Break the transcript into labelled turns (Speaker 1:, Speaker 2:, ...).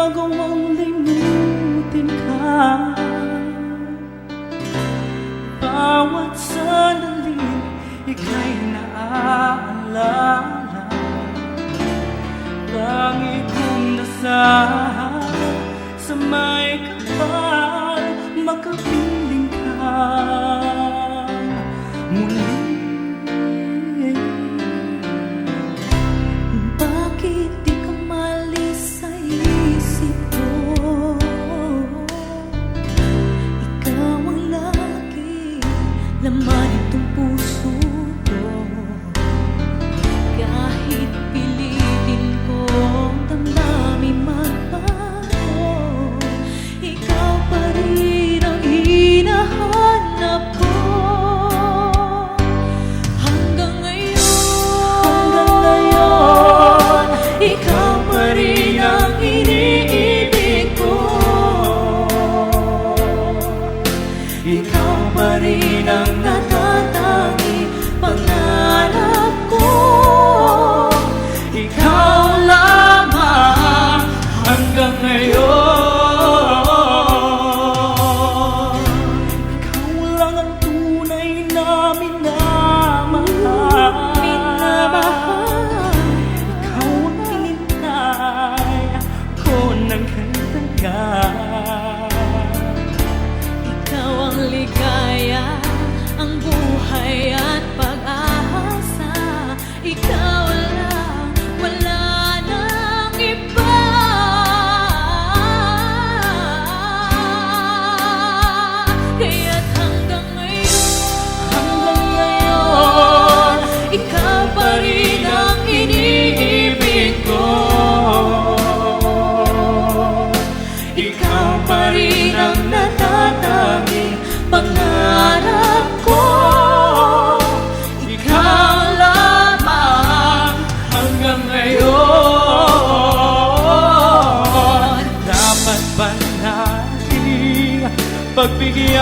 Speaker 1: magawang limutin ka. Bawat sandali ika'y naaalala. Langit kong dasal sa may kapal, makapiling ka muli.
Speaker 2: Bakit di ka malis sa isip ko? Ikaw ang lagi laman itong puso ko. Kahit pilitin kong damdamin magbago, ikaw pa rin ang hinahanap ko. Hanggang ngayon, ikaw pa rin ang iniibig ko. Ikaw pa rin ang natatangi pangarap ko.
Speaker 1: Ikaw lamang hanggang ngayon. Ikaw lang ang tunay na minamahal. Ikaw ang hinintay ko ng katagal.
Speaker 2: Ikaw ang ligaya, ang buhay at pag-asa. Ikaw lang, wala nang iba. Kaya't hanggang ngayon, ikaw pa rin ang iniibig ko. Ikaw pa rin ang natatangi pangarap ko.
Speaker 1: Ikaw lamang hanggang ngayon. Dapat ba natin pagbigyan